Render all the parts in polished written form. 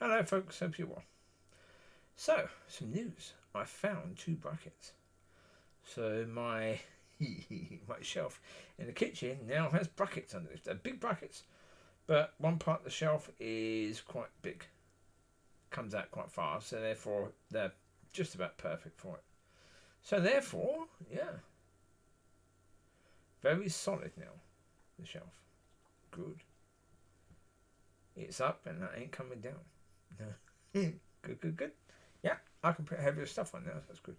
Hello folks, hope you're well. So, some news. I found 2 brackets. So my my shelf in the kitchen now has brackets under it. They're big brackets, but one part of the shelf is quite big. Comes out quite far, so therefore they're just about perfect for it. So therefore, yeah. Very solid now, the shelf. Good. It's up and that ain't coming down. No. Good. Yeah, I can put heavier stuff on now, so that's good.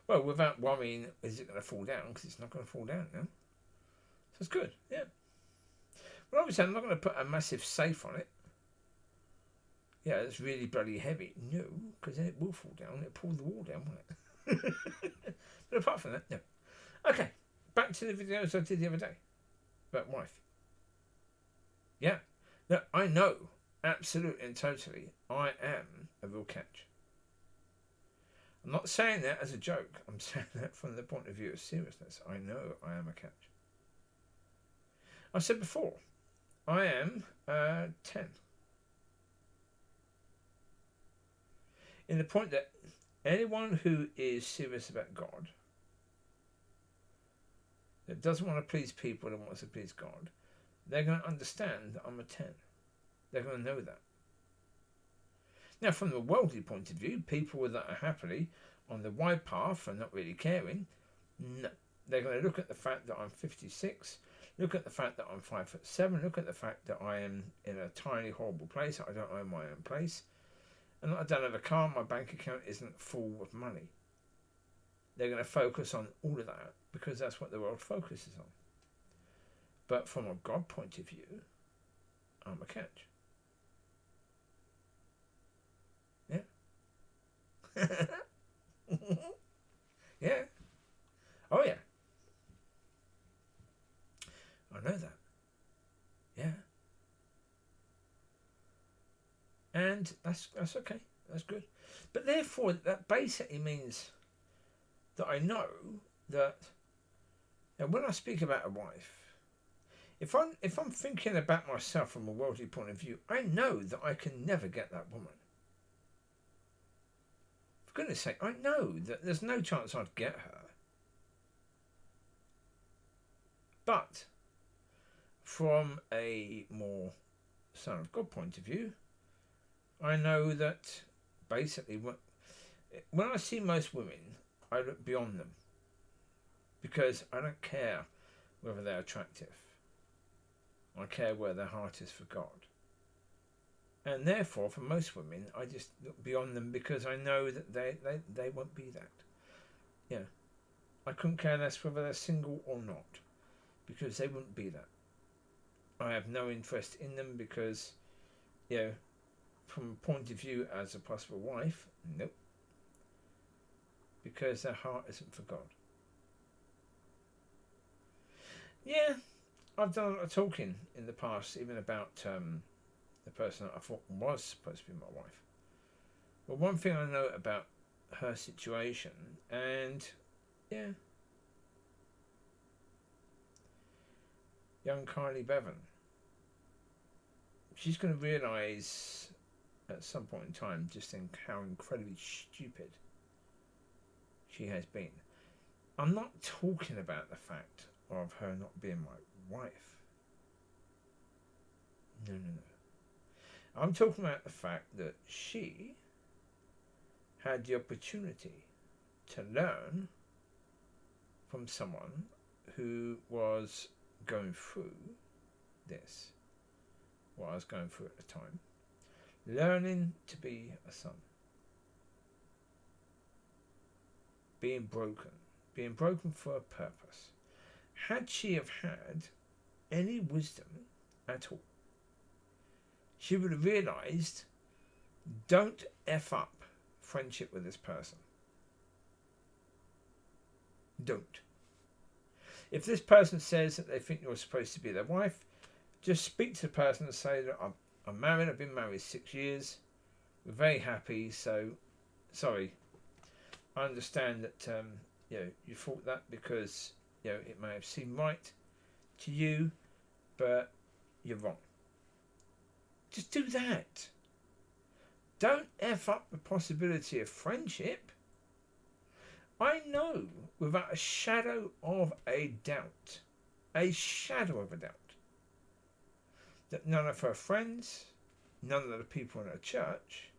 Well, without worrying, is it going to fall down? Because it's not going to fall down now. So it's good, yeah. Well, obviously, I'm not going to put a massive safe on it. Yeah, it's really bloody heavy. No, because then it will fall down. It'll pull the wall down, won't it? But apart from that, no. Okay, back to the videos I did the other day about wife. Yeah. Now, I know, absolutely and totally, I am a real catch. I'm not saying that as a joke. I'm saying that from the point of view of seriousness. I know I am a catch. I said before, I am 10. In the point that anyone who is serious about God, that doesn't want to please people and wants to please God, they're going to understand that I'm a 10. They're going to know that. Now, from the worldly point of view, people that are happily on the wide path and not really caring, no. They're going to look at the fact that I'm 56, look at the fact that I'm 5'7", look at the fact that I am in a tiny, horrible place, I don't own my own place, and I don't have a car, my bank account isn't full of money. They're going to focus on all of that because that's what the world focuses on. But from a God point of view, I'm a catch. Yeah. Yeah. Oh yeah. I know that. Yeah. And that's okay. That's good. But therefore, that basically means that I know that, and when I speak about a wife, if I'm thinking about myself from a worldly point of view, I know that I can never get that woman. For goodness sake, I know that there's no chance I'd get her. But from a more Son of God point of view, I know that basically when I see most women, I look beyond them because I don't care whether they're attractive. I care where their heart is for God. And therefore, for most women, I just look beyond them because I know that they won't be that. Yeah. I couldn't care less whether they're single or not because they wouldn't be that. I have no interest in them because, from a point of view as a possible wife, nope. Because their heart isn't for God. Yeah, I've done a lot of talking in the past, even about the person that I thought was supposed to be my wife. Well, one thing I know about her situation, and yeah, young Kylie Bevan, she's going to realise at some point in time just think how incredibly stupid she has been. I'm not talking about the fact of her not being my wife. No. I'm talking about the fact that she had the opportunity to learn from someone who was going through this, what I was going through at the time, learning to be a son, being broken for a purpose. Had she have had any wisdom at all, she would have realised, don't F up friendship with this person. Don't. If this person says that they think you're supposed to be their wife, just speak to the person and say that I'm married, I've been married 6 years, we're very happy, so sorry. I understand that you thought that because it may have seemed right to you, but you're wrong. Just do that. Don't F up the possibility of friendship. I know without a shadow of a doubt, that none of her friends, none of the people in her church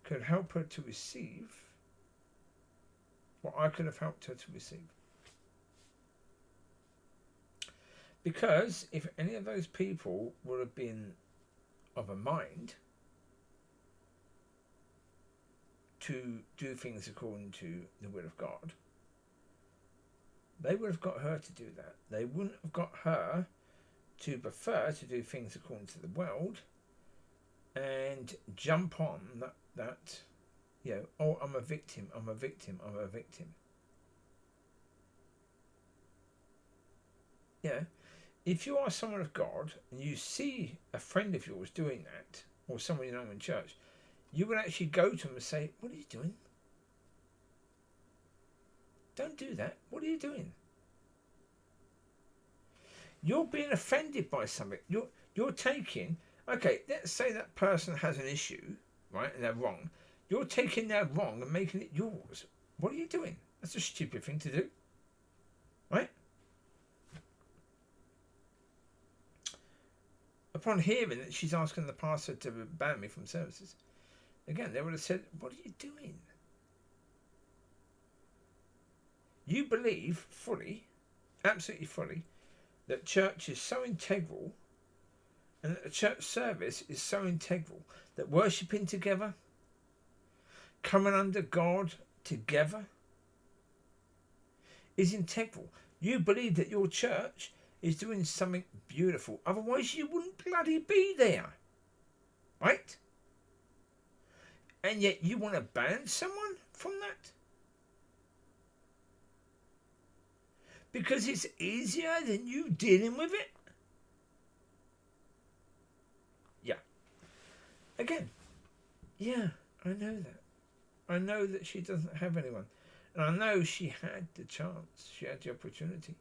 could help her to receive what I could have helped her to receive. Because if any of those people would have been of a mind to do things according to the will of God, they would have got her to do that. They wouldn't have got her to prefer to do things according to the world and jump on that oh, I'm a victim. Yeah. If you are someone of God and you see a friend of yours doing that, or someone you know in church, you would actually go to them and say, what are you doing? Don't do that. What are you doing? You're being offended by something. You're taking, okay, let's say that person has an issue, right, and they're wrong. You're taking their wrong and making it yours. What are you doing? That's a stupid thing to do. Right? Upon hearing that she's asking the pastor to ban me from services, again, they would have said, what are you doing? You believe fully, absolutely fully, that church is so integral and that the church service is so integral that worshipping together, coming under God together, is integral. You believe that your church is doing something beautiful. Otherwise you wouldn't bloody be there. Right? And yet you want to ban someone from that? Because it's easier than you dealing with it? Yeah. Again, yeah, I know that. I know that she doesn't have anyone. And I know she had the chance. She had the opportunity.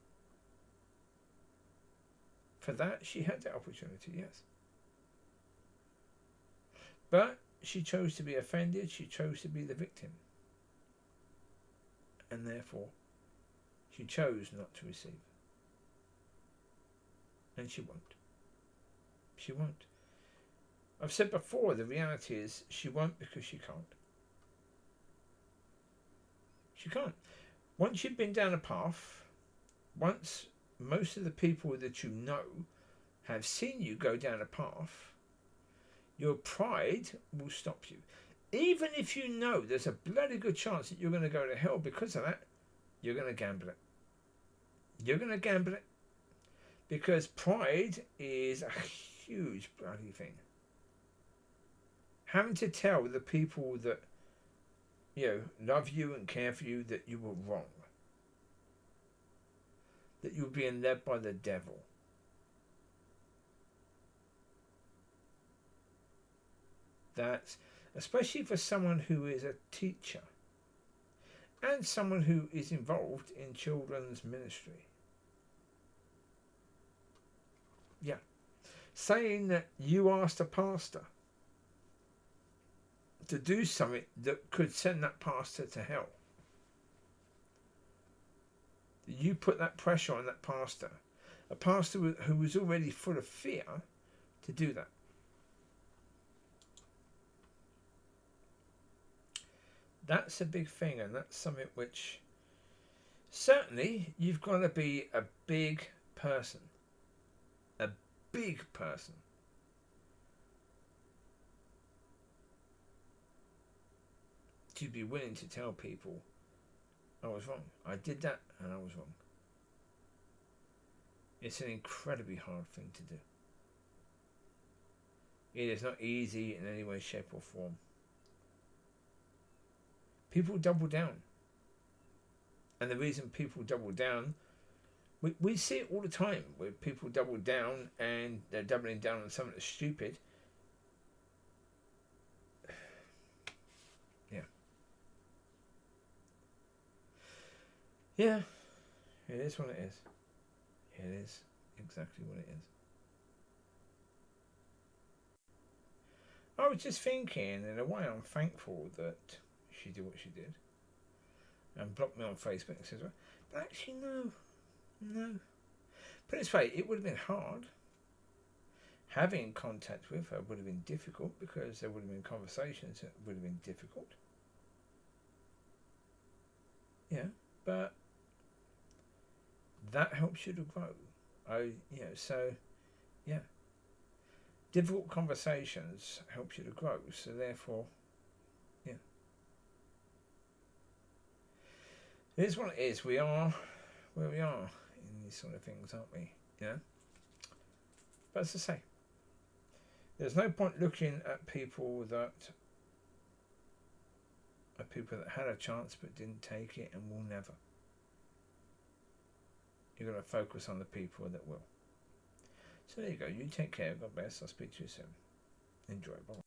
For that, she had the opportunity, yes. But she chose to be offended. She chose to be the victim. And therefore, she chose not to receive. And she won't. She won't. I've said before, the reality is she won't because she can't. She can't. Once you've been down a path, once most of the people that you know have seen you go down a path, your pride will stop you. Even if you know there's a bloody good chance that you're going to go to hell because of that, you're going to gamble it. You're going to gamble it. Because pride is a huge bloody thing. Having to tell the people that love you and care for you that you were wrong. That you were being led by the devil. That's, especially for someone who is a teacher and someone who is involved in children's ministry. Yeah. Saying that you asked a pastor to do something that could send that pastor to hell. You put that pressure on that pastor, a pastor who was already full of fear, to do that. That's a big thing, and that's something which certainly you've got to be a big person. A big person. To be willing to tell people, I was wrong. I did that and I was wrong. It's an incredibly hard thing to do. It is not easy in any way, shape or form. People double down. And the reason people double down, we see it all the time, where people double down and they're doubling down on something that's stupid. Yeah, it is what it is. It is exactly what it is. I was just thinking, in a way, I'm thankful that she did what she did and blocked me on Facebook, etc. But actually, no. Put it this way, it would have been hard. Having contact with her would have been difficult because there would have been conversations that would have been difficult. Yeah, but that helps you to grow. So yeah, difficult conversations helps you to grow. So therefore, yeah, it is what it is. We are where we are in these sort of things, aren't we? Yeah. But as I say, there's no point looking at people that had a chance but didn't take it and will never. You've got to focus on the people that will. So there you go. You take care. God bless. I'll speak to you soon. Enjoy. Bye.